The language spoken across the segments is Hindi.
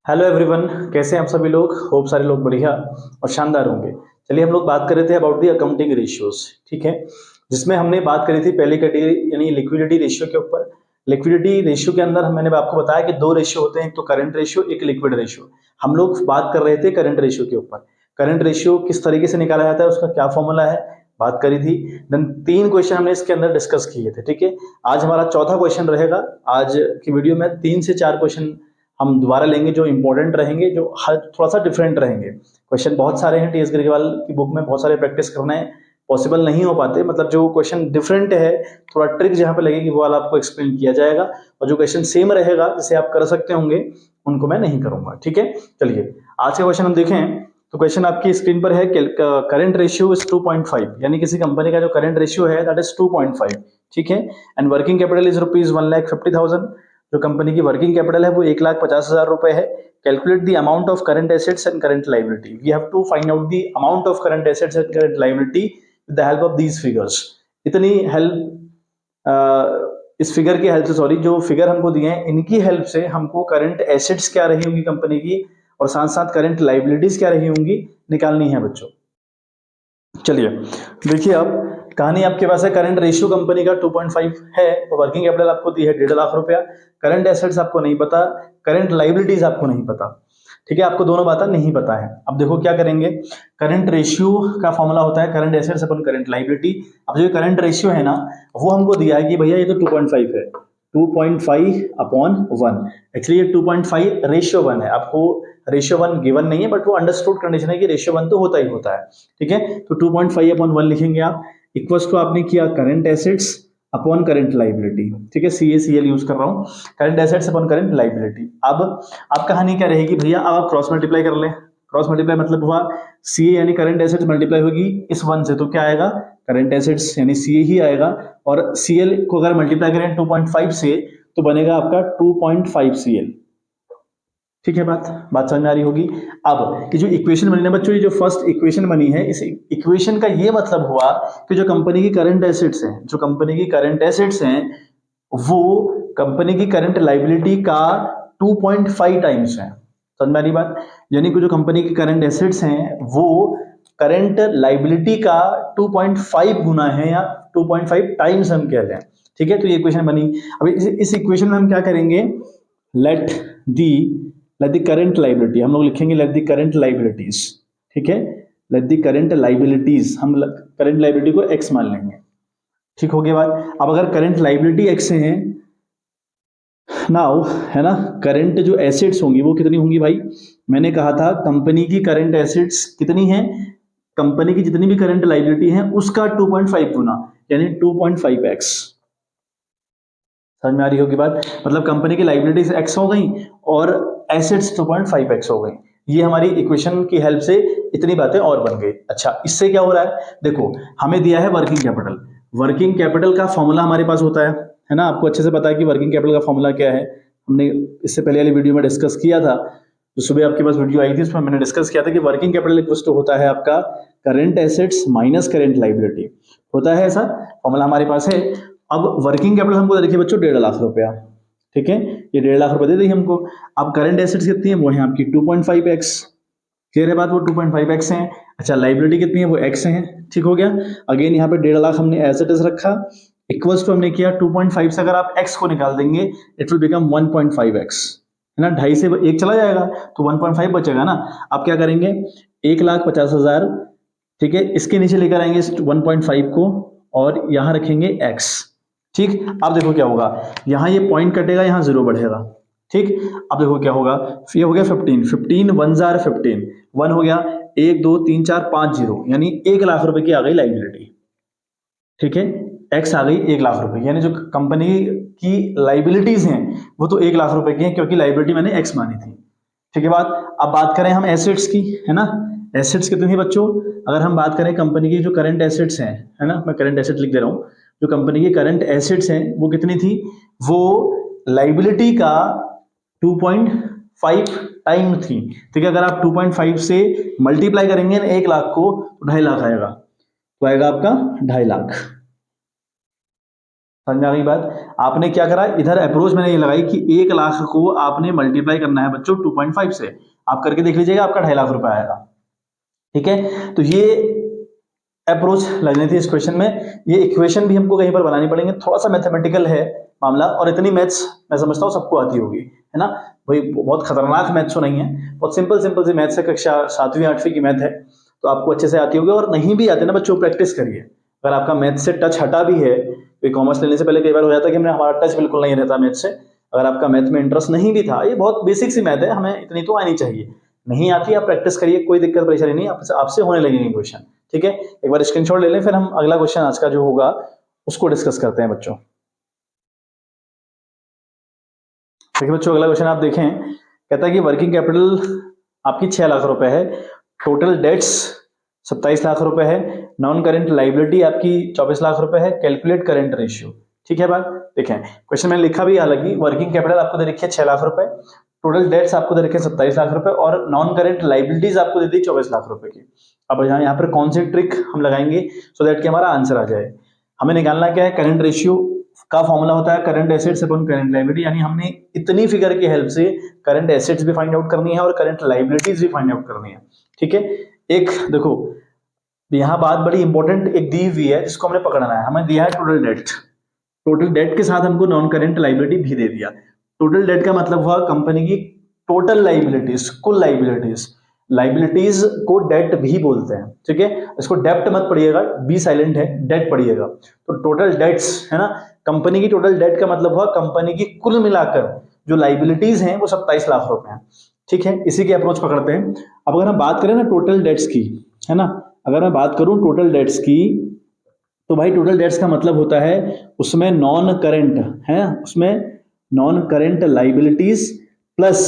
हेलो एवरीवन, कैसे हैं आप सभी लोग। होप सारे लोग बढ़िया और शानदार होंगे। चलिए हम लोग बात कर रहे थे अबाउट दी अकाउंटिंग रेशियोज, ठीक है, जिसमें हमने बात करी थी पहली कैटेगरी यानी लिक्विडिटी रेशियो के ऊपर। लिक्विडिटी रेशियो के अंदर मैंने आपको बताया कि दो रेशियो होते हैं, एक तो करंट रेशियो, एक लिक्विड रेशियो। हम लोग बात कर रहे थे करंट रेशियो के ऊपर। करंट रेशियो किस तरीके से निकाला जाता है, उसका क्या फॉर्मूला है, बात करी थी। देन तीन क्वेश्चन हमने इसके अंदर डिस्कस किए थे, ठीक है। आज हमारा चौथा क्वेश्चन रहेगा। आज की वीडियो में 3 से 4 क्वेश्चन हम दोबारा लेंगे जो इंपॉर्टेंट रहेंगे, जो हर थोड़ा सा डिफरेंट रहेंगे। क्वेश्चन बहुत सारे हैं, टीएस ग्रेवाल की बुक में बहुत सारे प्रैक्टिस करने पॉसिबल नहीं हो पाते। मतलब जो क्वेश्चन डिफरेंट है, थोड़ा ट्रिक जहां पे लगेगी वो वाला आपको एक्सप्लेन किया जाएगा, और जो क्वेश्चन सेम रहेगा जिसे आप कर सकते होंगे उनको मैं नहीं करूंगा, ठीक है। चलिए आज का क्वेश्चन हम देखें तो क्वेश्चन आपकी स्क्रीन पर है। करंट रेशियो इज 2.5, यानी किसी कंपनी का जो करंट रेशियो है दैट इज 2.5, ठीक है। And working capital is rupees 1,50,000। जो कंपनी की वर्किंग कैपिटल है वो 1,50,000 रुपए है। Calculate the amount of current assets and current liability. We have to find out the amount of current assets and current liability with the help of these figures. इतनी हेल्प, इस फिगर की हेल्प से, सॉरी, जो फिगर हमको दिए हैं इनकी हेल्प से हमको करंट एसेट्स क्या रही होंगी कंपनी की और साथ साथ करंट लाइबिलिटीज क्या रही होंगी निकालनी है बच्चों। चलिए देखिए, अब कहानी आपके पास है। करंट रेशियो कंपनी का 2.5 है, तो वर्किंग कैपिटल आपको दी है 1.5 लाख रुपया। करंट एसेट्स आपको नहीं पता, करंट लाइबिलिटीज आपको नहीं पता, ठीक है। आपको दोनों बातें नहीं पता है। अब देखो क्या करेंगे। करंट रेशियो का फॉर्मूला होता है करंट एसेट्स अपन करंट लाइबिलिटी। अब जो करंट रेशियो है ना, वो हमको दिया है कि भैया ये तो 2.5 है, 2.5/1। एक्चुअली ये 2.5 रेशियो 1 है। आपको रेशियो 1 गिवन नहीं है, बट वो अंडरस्टूड कंडीशन है कि रेशियो 1 तो होता ही होता है, ठीक है। तो 2.5/1 लिखेंगे आप। इक्वल्स टू आपने किया current assets upon current liability, ठीक है। CACL यूज कर रहा हूं, current assets upon current liability. अब कहानी क्या रहेगी भैया, अब आप क्रॉस मल्टीप्लाई कर लें। क्रॉस मल्टीप्लाई मतलब हुआ CA यानी करंट एसेट्स मल्टीप्लाई होगी इस 1 से, तो क्या आएगा, करंट एसेट्स यानी CA ही आएगा। और CL को अगर मल्टीप्लाई करें 2.5 से तो बनेगा आपका 2.5 CL, ठीक है। बात समझ में आ रही होगी। अब ये जो इक्वेशन बनी ना बच्चों, ये जो फर्स्ट इक्वेशन बनी है, इस इक्वेशन का ये मतलब हुआ कि जो कंपनी की करंट एसेट्स हैं, जो कंपनी की करंट एसेट्स हैं वो कंपनी की करंट लाइबिलिटी का 2.5 टाइम्स है। समझ में आ रही बात। यानी कि जो कंपनी की करंट एसेट्स हैं वो करंट लाइबिलिटी का 2.5 गुना है, या 2.5 टाइम्स हम कह लें, ठीक है। तो ये इक्वेशन बनी। अब इस इक्वेशन में हम क्या करेंगे, let the let the current liability हम लोग लिखेंगे, लेट द करंट लाइबिलिटीज, ठीक है। लेट द करंट लाइबिलिटीज, हम करंट लाइबिलिटी को एक्स मान लेंगे, ठीक हो गया बात। अब अगर करंट लाइबिलिटी एक्स है नाउ, है ना, करंट जो एसेट्स होंगी वो कितनी होंगी भाई। मैंने कहा था कंपनी की करंट एसेट्स कितनी है, कंपनी की जितनी भी करंट लाइबिलिटी है उसका 2.5 गुना, यानी 2.5x। समझ में आ रही होगी बात। मतलब कंपनी की लाइबिलिटीज एक्स हो गई और एसेट्स 2.5x हो गई। ये हमारी इक्वेशन की हेल्प से इतनी बातें और बन गई। अच्छा, इससे क्या हो रहा है, देखो हमें दिया है वर्किंग कैपिटल। वर्किंग कैपिटल का फॉर्मूला हमारे पास होता है ना। आपको अच्छे से पता है कि वर्किंग कैपिटल का फॉर्मूला क्या है। हमने इससे पहले वाली वीडियो में डिस्कस किया था, जो सुबह आपके पास वीडियो आई थी उसमें मैंने डिस्कस किया था कि वर्किंग कैपिटल इक्वल टू होता है आपका current assets minus current liability, होता है ऐसा फॉर्मूला हमारे पास है। अब वर्किंग कैपिटल हमको देखिए बच्चों 1.5 लाख रुपया, ठीक है, ये 1.5 लाख रुपए दे दी हमको। अब करंट एसेट्स कितनी है, वो है आपकी 2.5x, क्लियर है बात, वो 2.5x है। अच्छा, लाइबिलिटी कितनी है, वो x है, ठीक हो गया। अगेन यहाँ पे 1.5 लाख हमने एज इट इज रखा, इक्वल्स टू हमने किया 2.5 से अगर आप x को निकाल देंगे इट विल बिकम 1.5x, है ना। 2.5 से 1 चला जाएगा तो 1.5 बचेगा ना। अब क्या करेंगे, 1,50,000, ठीक है, इसके नीचे लेकर आएंगे 1.5 को और यहां रखेंगे x, ठीक। अब देखो क्या होगा, यहां ये पॉइंट कटेगा, यहां जीरो बढ़ेगा, ठीक। अब देखो क्या होगा, ये हो गया 15, 15 1 जार 15, 1 हो गया, 1 2 3 4 5 जीरो, यानी 1 लाख रुपए की आ गई लाइबिलिटी, ठीक है। एक्स आ गई 1 लाख रुपए, यानी जो कंपनी की लाइबिलिटीज हैं वो तो 1 लाख रुपए की हैं क्योंकि लाइबिलिटी मैंने एक्स मानी थी, ठीक है बात। अब बात करें हम एसेट्स की, है ना। एसेट्स कितनी थी बच्चों, अगर हम बात करें कंपनी की जो करंट एसेट्स हैं, है ना, मैं करंट एसेट लिख दे रहा हूं, जो कंपनी की करंट एसेट्स हैं वो कितनी थी, वो लाइबिलिटी का 2.5 टाइम थी, ठीक है। अगर आप 2.5 से मल्टीप्लाई करेंगे ना 1 लाख को तो 2.5 लाख आएगा, तो आएगा आपका 2.5 लाख। समझ में आ गई बात। आपने क्या करा, इधर अप्रोच मैंने ये लगाई कि 1 लाख को आपने मल्टीप्लाई करना है बच्चों 2.5 से। आप करके देख लीजिएगा, आपका 2.5 लाख रुपए आएगा। ठीक है, तो ये अप्रोच लगनी थी इस क्वेश्चन में। ये इक्वेशन भी हमको कहीं पर बनानी पड़ेंगे, थोड़ा सा मैथमेटिकल है मामला, और इतनी मैथ्स मैं समझता हूँ सबको आती होगी, है ना भाई। बहुत खतरनाक मैथ्स तो नहीं है, बहुत सिंपल सिंपल सी मैथ्स है, कक्षा 7वीं 8वीं की मैथ है, तो आपको अच्छे से आती होगी। और नहीं भी आते ना बच्चों, प्रैक्टिस करिए। अगर आपका मैथ से टच हटा भी है, तो कॉमर्स लेने से पहले कई बार हो जाता है कि हमने हमारा टच बिल्कुल नहीं रहता मैथ से। अगर आपका मैथ में इंटरेस्ट नहीं भी था, ये बहुत बेसिक सी मैथ है, हमें इतनी तो आनी चाहिए। नहीं आती, आप प्रैक्टिस करिए, कोई दिक्कत परेशानी नहीं, आपसे होने लगेंगे क्वेश्चन। ठीक है, एक बार स्क्रीनशॉट ले लें, फिर हम अगला क्वेश्चन आज का जो होगा उसको डिस्कस करते हैं बच्चों। देखिए बच्चों, अगला क्वेश्चन आप देखें, कहता है कि वर्किंग कैपिटल आपकी 6 लाख रुपए है, टोटल डेट्स 27 लाख रुपए है, नॉन करेंट लाइबिलिटी आपकी 24 लाख रुपए है, कैलकुलेट करेंट रेशियो। ठीक है बात, देखें क्वेश्चन मैंने लिखा भी, हालांकि वर्किंग कैपिटल आपको दे रखी है 6 लाख रुपए, टोटल डेट्स आपको दे रखे 27 लाख रुपए, और नॉन करेंट लाइबिलिटीज आपको दे दी 24 लाख रुपए की। अब यहाँ पर कौन सी ट्रिक हम लगाएंगे सो दैट कि हमारा आंसर आ जाए। हमें निकालना क्या है, करंट रेशियो का फॉर्मूला होता है current assets upon current liability, यानी हमने इतनी फिगर की हेल्प से करंट एसेट्स भी फाइंड आउट करनी है और करंट लाइबिलिटीज भी फाइंड आउट करनी है। ठीक है, एक देखो यहाँ बात बड़ी इंपॉर्टेंट एक दी हुई है जिसको हमने पकड़ना है। हमें दिया है टोटल डेट, टोटल डेट के साथ हमको नॉन करेंट लाइबिलिटी भी दे दिया। टोटल डेट का मतलब हुआ कंपनी की टोटल लाइबिलिटीज, कुल लाइबिलिटीज। लाइबिलिटीज को डेट भी बोलते हैं। ठीक है, इसको डेप्ट मत पढ़िएगा, बी साइलेंट है, डेट पढ़िएगा। तो टोटल डेट्स है ना, कंपनी की टोटल डेट का मतलब हुआ कंपनी की कुल मिलाकर जो लाइबिलिटीज हैं वो 27 लाख रुपए हैं। ठीक है, इसी की अप्रोच पकड़ते हैं। अब अगर हम बात करें ना टोटल डेट्स की, है ना, अगर मैं बात करूं टोटल डेट्स की, तो भाई टोटल डेट्स का मतलब होता है उसमें नॉन करेंट है, उसमें non current liabilities plus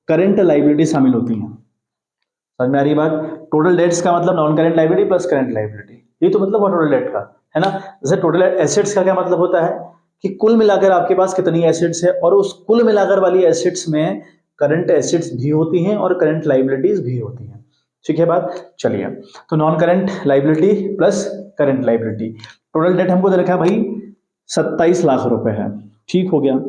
current liability शामिल होती हैं। समझ में आ रही बात। टोटल डेट्स का मतलब non current liability plus current liability, ये तो मतलब टोटल डेट का, है ना। जैसे टोटल एसेट्स का क्या मतलब होता है कि कुल मिलाकर आपके पास कितनी एसेट्स है, और उस कुल मिलाकर वाली एसेट्स में करंट एसेट्स भी होती हैं और करंट लाइबिलिटीज भी होती हैं। ठीक है बात, चलिए। तो non current liability plus current liability, total date हमको दे रखा है भाई 27 लाख रुपए है। ठीक हो गया,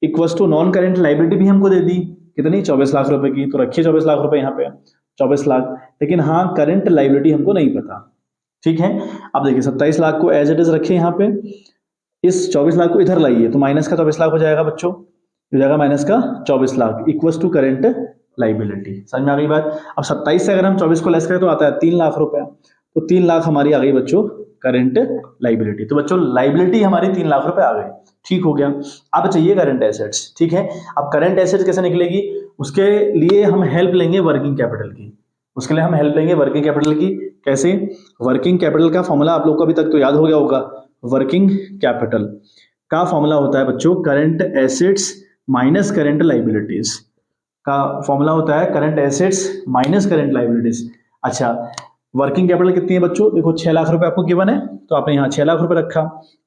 equals to non current liability भी हमको दे दी कितनी, 24 लाख रुपए की, तो रखिए 24 लाख रुपए यहाँ पे, 24 लाख। लेकिन हाँ, करंट लाइबिलिटी हमको नहीं पता। ठीक है, अब देखिए 27 लाख को एज इट इज रखिए यहाँ पे, इस 24 लाख को इधर लाइए तो माइनस का 24 लाख हो जाएगा बच्चों, हो जाएगा माइनस का 24 lakh equals to current liability. समझ में आ गई बात। अब 27 से अगर हम 24 को लेस करें तो आता है 3 लाख रुपए, तो 3 लाख हमारी आ गई बच्चों करंट लाइबिलिटी। तो बच्चों लाइबिलिटी हमारी 3 लाख रुपए आ गई। ठीक हो गया, अब चाहिए करंट एसेट्स। ठीक है, अब करंट एसेट्स कैसे निकलेगी, उसके लिए हम हेल्प लेंगे वर्किंग कैपिटल की। उसके लिए हम हेल्प लेंगे वर्किंग कैपिटल की। कैसे, वर्किंग कैपिटल का फॉर्मूला आप लोग को अभी तक तो याद हो गया होगा। वर्किंग कैपिटल का फॉर्मूला होता है बच्चों current assets minus current liabilities का फॉर्मूला होता है current assets minus current liabilities. अच्छा, वर्किंग कैपिटल कितनी है बच्चों, देखो 6 लाख रुपए आपको गिवन है, तो आपने यहाँ 6 लाख रुपए रखा,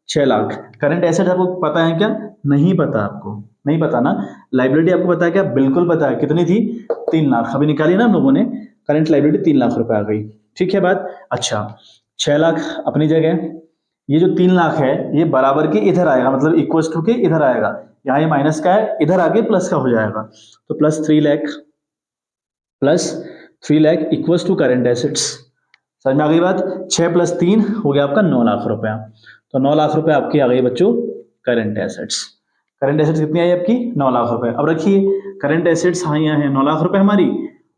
6 लाख। करंट एसेट्स आपको पता है क्या, नहीं पता, आपको नहीं पता ना। लाइबिलिटी आपको पता है क्या, बिल्कुल पता है, कितनी थी, 3 लाख। अभी निकाली ना हम लोगों ने, करंट लाइबिलिटी 3 लाख रुपए आ गई। ठीक है बात। अच्छा, 6 लाख अपनी जगह, ये जो 3 लाख है ये बराबर के इधर आएगा, मतलब इक्वल टू के इधर आएगा, यहाँ ये माइनस का है, इधर आगे प्लस का हो जाएगा, तो plus 3 lakh equals to current assets. समझ में आ गई बात। 6 प्लस 3 हो गया आपका 9 लाख रुपया, तो 9 लाख रुपए आपकी आ गई बच्चों करंट एसेट्स। करंट एसेट्स कितनी आई आपकी, 9 लाख रुपए। अब रखिए करंट एसेट्स हाँ यहाँ है 9 लाख रुपए हमारी,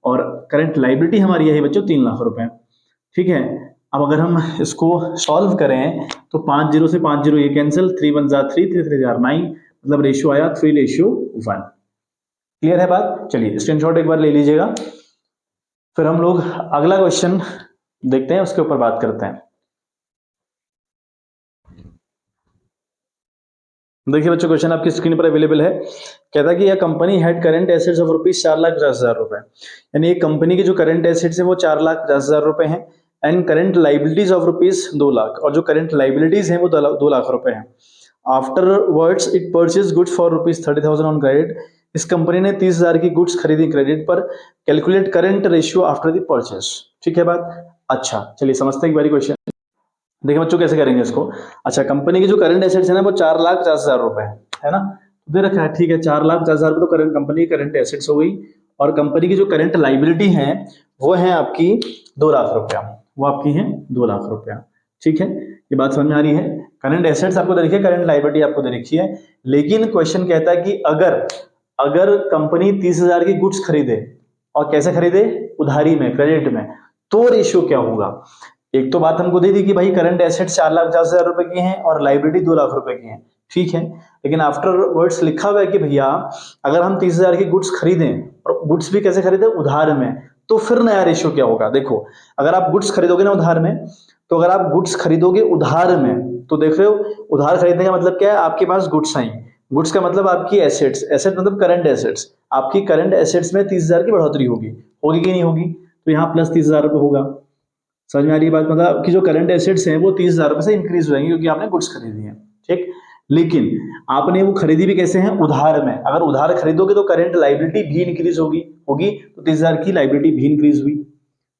और करंट लाइबिलिटी हमारी है बच्चों 3 लाख रुपए। ठीक है, अब अगर हम इसको सॉल्व करें तो 5 जीरो से 5 जीरो ये कैंसिल, 3 1 जा 3, 3 3 जा 9, मतलब रेशियो आया 3:1। क्लियर है बात। चलिए स्क्रीनशॉट एक बार ले लीजिएगा, फिर हम लोग अगला क्वेश्चन देखते हैं, उसके ऊपर बात करते हैं। देखिए बच्चों, क्वेश्चन आपकी स्क्रीन पर अवेलेबल है। कहता है कि यह company had current assets of rupees 4,50,000 रुपए, यानी एक कंपनी की जो करंट एसेट्स है वो 4,10,000 रुपए हैं, and current liabilities of rupees 2 lakh, और जो करंट लाइबिलिटीज हैं वो 2 लाख रुपए हैं। After words it purchase goods for rupees 30,000 on credit, इस कंपनी ने 30,000 की गुड्स खरीदी क्रेडिट पर, calculate current ratio after the purchase. ठीक है बात। अच्छा चलिए समझते हैं एक बारी क्वेश्चन। देखिए बच्चों कैसे करेंगे इसको। अच्छा, कंपनी की जो करंट एसेट्स है ना वो 4,50,000 रुपए है ना, तो दे रखा है, ठीक है, 4,50,000 रुपए तो करंट कंपनी की करंट एसेट्स हो गई। और कंपनी की जो करंट लाइबिलिटी है वो है आपकी 2,00,000 रुपया, वो आपकी है 2,00,000 रुपया। ठीक है, ये बात समझ में आ रही है। करंट एसेट्स आपको दे रखी है, करंट लाइबिलिटी आपको दे रखी है, लेकिन क्वेश्चन कहता है कि अगर अगर कंपनी 30,000 की गुड्स खरीदे, और कैसे खरीदे, उधारी में, क्रेडिट में, तो रेशियो क्या होगा। एक तो बात हमको दे दी कि भाई करंट एसेट 4,50,000 रुपए की है और लाइबिलिटी 2,00,000 रुपए की है, ठीक है, लेकिन आफ्टर वर्ड्स लिखा हुआ है कि भैया अगर हम 30,000 की गुड्स खरीदें, और गुड्स भी कैसे खरीदे, उधार में, तो फिर नया रेशियो क्या होगा। देखो, अगर आप गुड्स खरीदोगे ना उधार में, तो अगर आप गुड्स खरीदोगे उधार में, तो देख रहे हो उधार खरीदने का मतलब क्या है, आपके पास गुड्स आई, गुड्स का मतलब आपकी एसेट्स, एसेट मतलब करंट एसेट्स, आपकी करंट एसेट्स में 30,000 की बढ़ोतरी होगी, होगी कि नहीं होगी, तो यहाँ प्लस 30,000 रुपये होगा। समझ में आ रही बात, मतलब आपकी जो करंट एसेट्स हैं वो 30,000 रुपये से इंक्रीज हो जाएंगे क्योंकि आपने गुड्स खरीदी है, ठीक। लेकिन आपने वो खरीदी भी कैसे है, उधार में, अगर उधार खरीदोगे तो करंट लाइबिलिटी भी इंक्रीज होगी होगी तो 30,000 की लाइबिलिटी भी इंक्रीज हुई,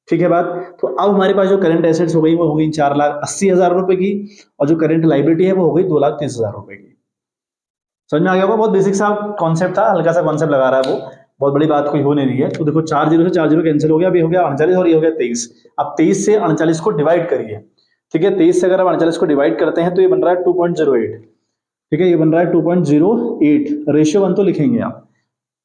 ठीक है बात। तो अब हमारे पास जो करंट एसेट्स हो गई वो हो गई 4,80,000 रुपए की, और जो करंट लाइबिलिटी है वो हो गई 2,30,000 रुपए की। समझ में आ गया होगा, बहुत बेसिक सा कॉन्सेप्ट था, हल्का सा कॉन्सेप्ट लगा रहा है वो, बहुत बड़ी बात कोई हो नहीं रही है। तो देखो 4 जीरो से 4 जीरो कैंसिल हो गया, अभी हो गया 39 और ये हो गया 23। अब 23 से 39 को डिवाइड करिए, ठीक है, 23 से अगर हम 39 को डिवाइड करते हैं तो ये बन रहा है 2.08, ठीक है, ये बन रहा है 2.08, रेशियो 1 तो लिखेंगे आप,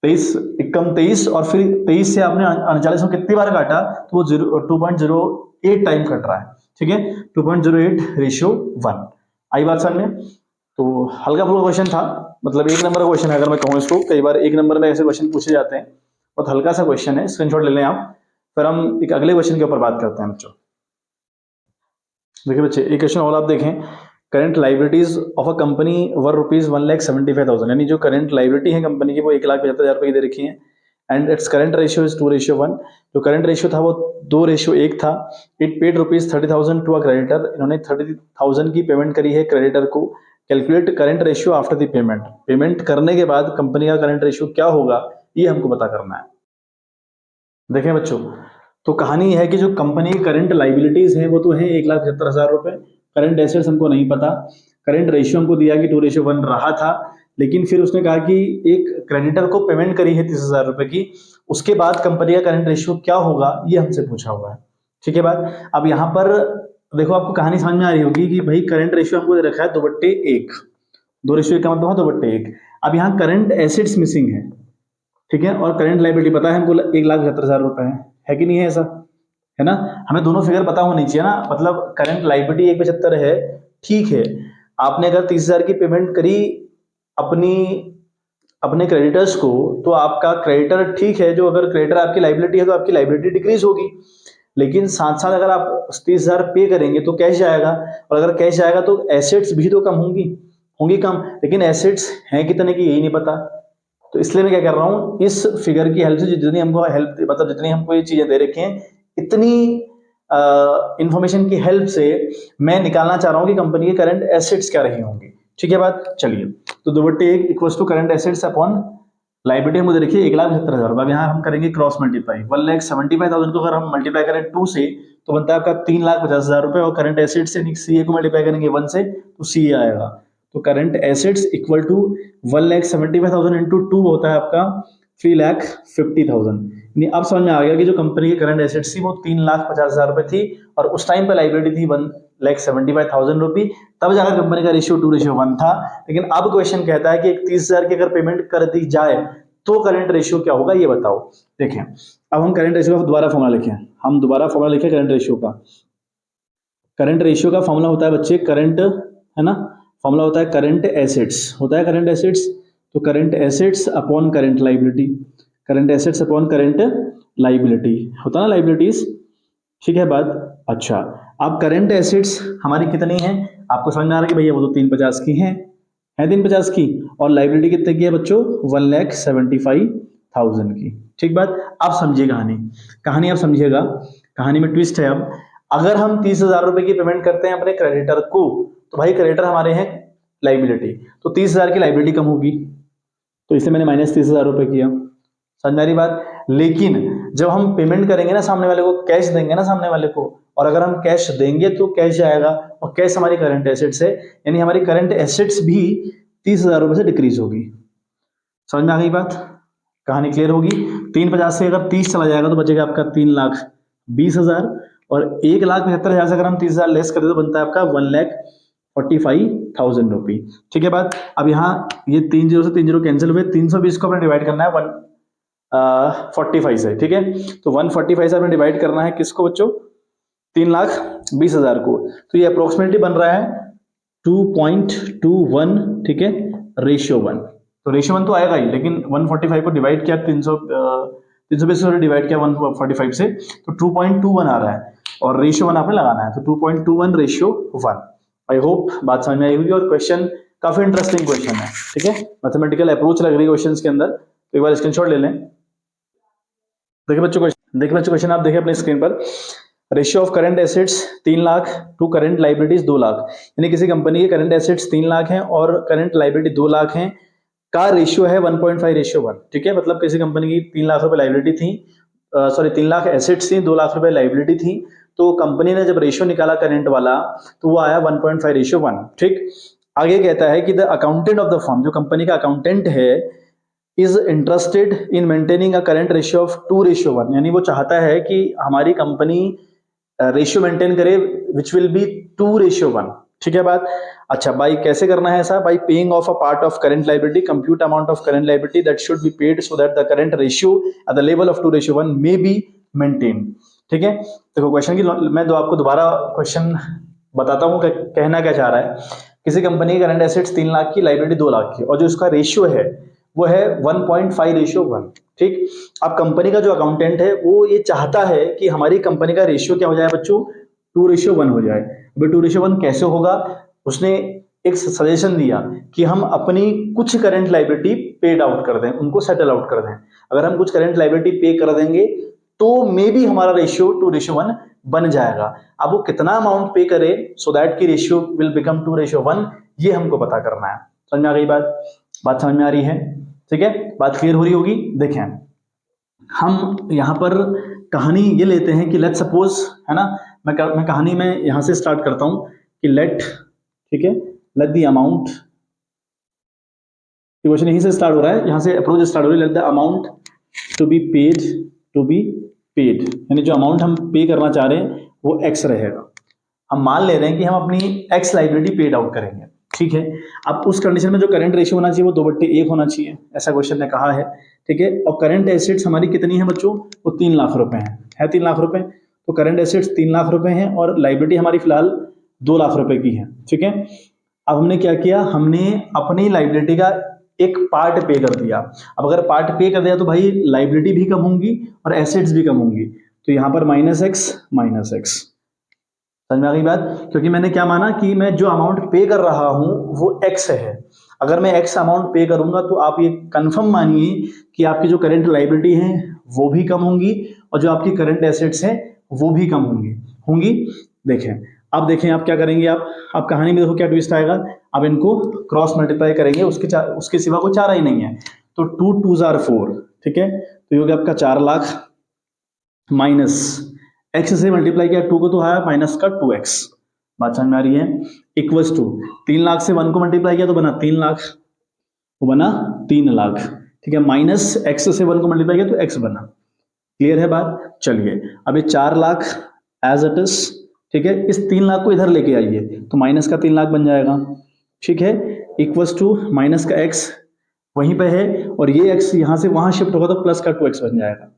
23 एकम 23, और फिर 23 से आपने 39 को कितनी बार काटा तो वो 2.08 टाइम कट रहा है, ठीक है, 2.08 रेशियो 1। आई बात समझ में। तो हल्का फुल्का क्वेश्चन था, मतलब एक नंबर का क्वेश्चन है अगर मैं कहूँ इसको, कई बार एक नंबर में ऐसे क्वेश्चन पूछे जाते हैं, बहुत हल्का सा क्वेश्चन है, स्क्रीनशॉट ले लें आप, फिर हम एक अगले क्वेश्चन के ऊपर बात करते हैं बच्चों। देखिए बच्चे, एक क्वेश्चन और आप देखें, current liabilities of a company were rupees 1,75,000, यानी जो करंट लाइबिलिटी है कंपनी की वो 1,75,000 रुपए की दे रखी है, and its current ratio is 2:1। जो करंट रेशियो था वो 2:1 था। It paid rupees 30,000 to a creditor, इन्होंने 30,000 की पेमेंट करी है क्रेडिटर को। Calculate current ratio after the payment, payment करने के बाद कंपनी का करंट रेशियो क्या होगा, ये हमको पता करना है। देखें बच्चों, तो कहानी है कि जो कंपनी की करंट लाइबिलिटीज है वो तो है 1,75,000 रुपए, करंट एसेट्स हमको नहीं पता, करंट रेशियो हमको दिया कि 2:1 रहा था, लेकिन फिर उसने कहा कि एक क्रेडिटर को पेमेंट करी है 30,000 रुपए की, उसके बाद कंपनी का करंट रेशियो क्या होगा ये हमसे पूछा हुआ है, ठीक है बात। अब यहाँ पर देखो आपको कहानी समझ में आ रही होगी कि भाई करंट रेशियो हमको दे रखा है 2/1, 2:1 का मतलब है 2/1। अब यहाँ करंट एसेट्स मिसिंग है, ठीक है, और करंट लाइबिलिटी पता है हमको 1,75,000 रुपए है कि नहीं है, ऐसा है ना, हमें दोनों फिगर पता होनी चाहिए ना, मतलब करंट लाइबिलिटी 1,75 है, ठीक है, आपने अगर 30,000 की पेमेंट करी अपनी अपने क्रेडिटर्स को, तो आपका क्रेडिटर, ठीक है, जो अगर क्रेडिटर आपकी लाइबिलिटी है तो आपकी लाइबिलिटी डिक्रीज होगी, लेकिन साथ साथ अगर आप 30,000 पे करेंगे तो कैश जाएगा, और अगर कैश जाएगा तो एसेट्स भी तो कम होंगी, होंगी कम, लेकिन एसेट्स हैं कितने की यही नहीं पता। तो इसलिए मैं क्या कर रहा हूं, इस फिगर की हेल्प से जितनी हमको हेल्प, मतलब जितनी हमको ये चीजें दे रखी हैं, इतनी इंफॉर्मेशन की हेल्प से मैं निकालना चाह रहा हूं कि कंपनी के करंट एसेट्स क्या रही होंगी, ठीक है बात। चलिए, तो 2/1 equals to current assets upon liability हमको दे रखिए 1,75,000। अब यहाँ हम करेंगे क्रॉस मल्टीप्लाई, 1,75,000 को अगर हम मल्टीप्लाई करें 2 से तो बनता है आपका 3,50,000 रुपए, और करंट एसेट्स से सीए को मल्टीप्लाई करेंगे 1 से तो सीए आएगा। तो current assets equal to 1,75,000 into 2 होता है आपका 3,50,000। यानी अब समझ में आ गया कि जो कंपनी की करंट एसेट्स थी वो 3,50,000 रुपए थी, और उस टाइम पे लाइबिलिटी थी 1,75,000 रुपी, तब जाकर कंपनी का रेशियो 2:1 था। लेकिन अब क्वेश्चन कहता है कि 30,000 की अगर पेमेंट कर दी जाए तो करंट रेशियो क्या होगा, ये बताओ। देखें, अब हम करंट रेशियो का दोबारा फॉर्मूला लिखें, हम दोबारा फॉर्मूला लिखें करंट रेशियो का। करंट रेशियो का फॉर्मूला होता है बच्चे करंट, है ना, फॉर्मूला होता है करंट एसेट्स, होता है करंट एसेट्स, तो current assets upon current liability, current assets upon current liability होता है ना, लाइबिलिटीज, ठीक है बात। अच्छा, अब करंट एसेट्स हमारी कितनी है, आपको समझ में आ रहा है कि भैया वो तो 350 की है 350 की, और लाइबिलिटी कितने की है बच्चों, 1,75,000 की, ठीक बात। अब समझिए कहानी, कहानी आप समझिएगा, कहानी में ट्विस्ट है। अब अगर हम 30,000 रुपए की पेमेंट करते हैं अपने क्रेडिटर को, तो भाई क्रेडिटर हमारे हैं लाइबिलिटी, तो 30,000 की लाइबिलिटी कम होगी, तो इसे मैंने -30,000 रुपए किया, समझ में आ रही बात। लेकिन जब हम पेमेंट करेंगे ना सामने वाले को, कैश देंगे ना सामने वाले को, और अगर हम कैश देंगे तो कैश जाएगा, और कैश हमारी करंट एसेट्स है, यानी हमारी करंट एसेट्स भी 30,000 रुपए से डिक्रीज होगी। समझ में आ गई बात, कहानी क्लियर होगी। 350 से अगर 30 चला जाएगा तो बचेगा आपका 3,20,000, और 1,75,000 से अगर हम 30,000 लेस कर दे तो बनता है आपका 1,45,000 रुपी। ठीक है बात। अब यहाँ ये 3 जीरो से 3 जीरो कैंसिल हुए, 320 को अपने डिवाइड करना है 145 से। ठीक है, तो 145 से अपने डिवाइड करना है किसको बच्चों, 3,20,000 को। तो ये अप्रोक्सीमेटली बन रहा है 2.21, ठीक है, रेशियो 1। तो रेशियो 1 तो आएगा ही, लेकिन 145 को डिवाइड किया 320 से डिवाइड किया 145 से, तो 2.21 आ रहा है, और रेशियो 1 आपने लगाना है, तो 2.21 रेशियो 1। आई होप बात समझ में आई होगी, और क्वेश्चन काफी इंटरेस्टिंग क्वेश्चन है। ठीक है, मैथमेटिकल अप्रोच लग रही है क्वेश्चन के अंदर, तो एक बार स्क्रीनशॉट ले लें। देखिए बच्चों क्वेश्चन आप देखिए अपने स्क्रीन पर। Ratio of current assets 3 lakh to current liabilities 2 lakh, यानी किसी कंपनी के करंट एसेट्स 3 लाख हैं और करंट लाइबिलिटी 2 लाख हैं, का रेशियो है 1.5 रेशियो 1। ठीक है, मतलब किसी कंपनी की 3 लाख रुपए लाइबिलिटी थी, 3 लाख एसेट्स थी, 2 लाख रुपए लाइबिलिटी थी, तो कंपनी ने जब रेशियो निकाला करंट वाला तो वो आया 1.5 रेशियो 1। ठीक, आगे कहता है कि the accountant of the firm, जो कंपनी का अकाउंटेंट है, is interested in maintaining a current ratio of 2 ratio 1, यानी वो चाहता है कि हमारी कंपनी रेशियो मेंटेन करे विच विल बी 2 रेशियो 1। ठीक है बात। अच्छा, बाई कैसे करना है ऐसा, by paying of a part of current liability, compute amount of current liability that should be paid so that the current ratio at the level of 2 ratio 1 may be maintain. ठीक है, देखो क्वेश्चन की मैं आपको दोबारा क्वेश्चन बताता हूँ कहना क्या चाह रहा है। किसी कंपनी की करंट एसेट्स 3 लाख की, लाइबिलिटी 2 लाख की, और जो उसका रेशियो है वो है 1.5 रेशियो 1। ठीक, अब कंपनी का जो अकाउंटेंट है वो ये चाहता है कि हमारी कंपनी का रेशियो क्या हो जाए बच्चों, 2 रेशियो 1 हो जाए। अभी 2 रेशियो 1 कैसे होगा, उसने एक सजेशन दिया कि हम अपनी कुछ करंट लाइबिलिटी पेड आउट कर दें, उनको सेटल आउट कर दें। अगर हम कुछ करंट लाइबिलिटी पे कर देंगे तो मे बी हमारा रेशियो 2 रेशियो 1 बन जाएगा। अब वो कितना अमाउंट पे करे सो दैट की रेशियो विल बिकम 2 रेशियो 1, ये हमको पता करना है। समझ में आ गई बात समझ में आ रही है। ठीक है, बात क्लियर हो रही होगी। देखें, हम यहां पर कहानी ये लेते हैं कि लेट सपोज, है ना, मैं कहानी में यहां से स्टार्ट करता हूं कि लेट, ठीक है, लेट द अमाउंट, क्वेश्चन यहीं से स्टार्ट हो रहा है, यहां से अप्रोच स्टार्ट हो रही है, let the amount to be paid, यानी जो अमाउंट हम पे करना चाह रहे हैं वो एक्स रहेगा। हम मान ले रहे हैं कि हम अपनी एक्स लाइबिलिटी पेड आउट करेंगे। ठीक है, अब उस कंडीशन में जो करंट रेशियो होना चाहिए वो 2/1 होना चाहिए, ऐसा क्वेश्चन ने कहा है। ठीक है, और करंट एसेट्स हमारी कितनी है बच्चों, वो 3 लाख रुपए है 3 लाख रुपए, तो करंट एसेट्स 3 लाख रुपए हैं और लाइबिलिटी हमारी फिलहाल 2 लाख रुपए की है। ठीक है, अब हमने क्या किया, हमने अपनी लाइबिलिटी का एक पार्ट पे कर दिया। अब अगर पार्ट पे कर दिया तो भाई लाइबिलिटी भी कम होंगी और एसेट्स भी कम होंगी, तो यहां पर -x। समझ में आ गई बात, क्योंकि मैंने क्या माना कि मैं जो अमाउंट पे कर रहा हूं वो x है। अगर मैं x अमाउंट पे करूंगा तो आप ये कंफर्म मानिए कि आपकी जो करंट लाइबिलिटी है वो भी कम होंगी और जो आपकी करंट एसेट्स है वो भी कम होंगी। देखें, अब देखें आप क्या करेंगे, आप कहानी में देखो क्या ट्विस्ट आएगा। अब इनको क्रॉस मल्टीप्लाई करेंगे, उसके सिवा कोई चारा ही नहीं है, तो 2 2s are 4। ठीक है, तो ये हो गया आपका 4 लाख माइनस एक्स से मल्टीप्लाई किया 2 को तो आया माइनस का 2x। बात समझ में आ रही है, इक्वल्स टू 3 लाख से 1 को मल्टीप्लाई किया तो बना 3 लाख, वो बना 3 लाख। ठीक है, माइनस एक्स से 1 को मल्टीप्लाई किया तो x बना। क्लियर है बात। चलिए, अब ये 4 लाख एज इट इज, ठीक है, इस 3 लाख को इधर लेके आइए तो माइनस का 3 लाख बन जाएगा। ठीक है, इक्वल्स टू माइनस का x वहीं पे है और ये x यहां से वहां शिफ्ट होगा तो प्लस का 2x बन जाएगा।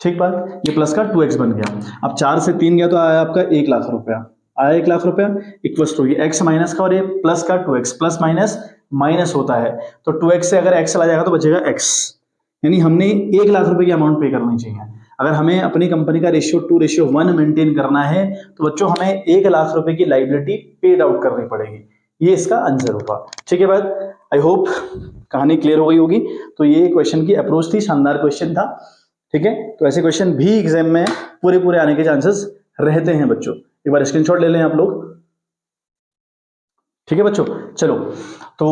ठीक बात, ये प्लस का 2x बन गया। अब 4 से 3 गया तो आया आपका 1 लाख रुपया, आया 1 लाख रुपया, इक्वल्स टू ये x माइनस का और ये प्लस का 2x, प्लस माइनस माइनस होता है तो 2x से अगर x चला जाएगा तो बचेगा x, यानी हमने 1 लाख रुपए की अमाउंट पे करनी चाहिए। अगर हमें अपनी कंपनी का रेशियो 2 रेशियो 1 मेंटेन करना है तो बच्चों हमें 1 लाख रुपए की लाइबिलिटी पेड आउट करनी पड़ेगी, ये इसका आंसर होगा। ठीक है बात, आई होप कहानी क्लियर हो गई होगी। तो ये क्वेश्चन की अप्रोच थी, शानदार क्वेश्चन था। ठीक है, तो ऐसे क्वेश्चन भी एग्जाम में पूरे आने के चांसेस रहते हैं बच्चों, एक बार स्क्रीनशॉट ले लें आप लोग। ठीक है बच्चों, चलो तो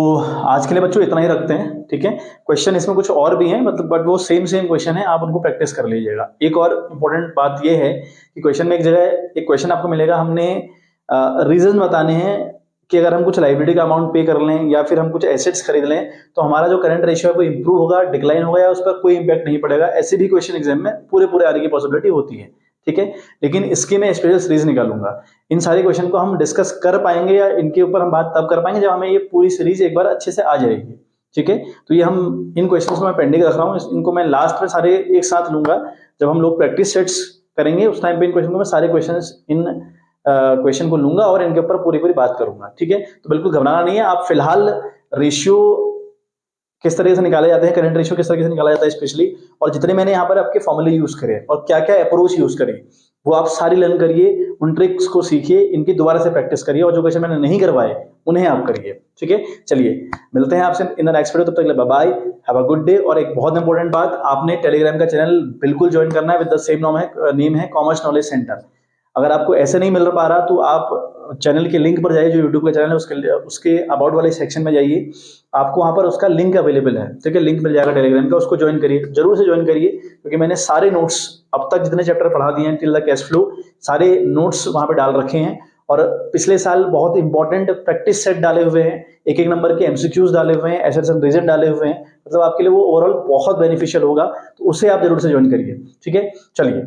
आज के लिए बच्चों इतना ही रखते हैं, ठीक है। क्वेश्चन इसमें कुछ और भी हैं, मतलब बट वो सेम सेम क्वेश्चन है, आप उनको प्रैक्टिस कर लीजिएगा। एक और इंपॉर्टेंट बात ये है कि क्वेश्चन में एक जगह एक क्वेश्चन आपको मिलेगा, हमने रीजन बताने हैं कि अगर हम कुछ लाइबिलिटी का अमाउंट पे कर लें या फिर हम कुछ एसेट्स खरीद लें तो हमारा जो करंट रेशियो है वो इंप्रूव होगा, डिक्लाइन होगा, या उस पर कोई इंपैक्ट नहीं पड़ेगा। ऐसे भी क्वेश्चन एग्जाम में पूरे पूरे आने की पॉसिबिलिटी होती है, ठीक है। लेकिन इसकी मैं स्पेशल सीरीज निकालूंगा। इन सारे क्वेश्चन को हम डिस्कस कर पाएंगे या इनके ऊपर हम बात तब कर पाएंगे जब हमें ये पूरी सीरीज एक बार अच्छे से आ जाएगी, ठीक है। तो ये हम इन क्वेश्चंस को मैं पेंडिंग रख रहा हूँ, इनको मैं लास्ट में सारे एक साथ लूंगा जब हम लोग प्रैक्टिस सेट्स करेंगे। उस टाइम पे इन क्वेश्चन को मैं सारे क्वेश्चंस इन क्वेश्चन को लूंगा और इनके ऊपर पूरी पूरी बात करूंगा, ठीक है। तो बिल्कुल घबराना नहीं है, आप फिलहाल रेशियो किस तरीके से निकाले जाते हैं, करंट रेशियो किस तरीके से निकाला जाता है स्पेशली, और जितने मैंने यहाँ पर आपके फॉर्मूले यूज करे और क्या क्या अप्रोच यूज करे वो आप सारी लर्न करिए, उन ट्रिक्स को सीखिए, इनकी दोबारा से प्रैक्टिस करिए, और जो क्वेश्चन मैंने नहीं करवाए उन्हें आप करिए, ठीक है। चलिए मिलते हैं आपसे इन द नेक्स्ट वीडियो, तब तक bye bye, have a good day. और एक बहुत इंपॉर्टेंट बात, आपने टेलीग्राम का चैनल बिल्कुल ज्वाइन करना है विद द सेम नेम है कॉमर्स नॉलेज सेंटर। अगर आपको ऐसे नहीं मिल पा रहा तो आप चैनल के लिंक पर जाइए, जो यूट्यूब का चैनल है उसके अबाउट वाले सेक्शन में जाइए, आपको वहां पर उसका लिंक अवेलेबल है, ठीक है। लिंक मिल जाएगा टेलीग्राम का, उसको ज्वाइन करिए, जरूर से ज्वाइन करिए, क्योंकि मैंने सारे नोट्स अब तक जितने चैप्टर पढ़ा दिए हैं टिल द कैश फ्लो, सारे नोट्स वहां पे डाल रखे हैं। और पिछले साल बहुत इंपॉर्टेंट प्रैक्टिस सेट डाले हुए हैं, एक एक नंबर के एमसीक्यूज डाले हुए हैं, एसेट्स एंड रीजन डाले हुए हैं, मतलब आपके लिए वो ओवरऑल बहुत बेनिफिशियल होगा, तो उसे आप जरूर से ज्वाइन करिए, ठीक है। चलिए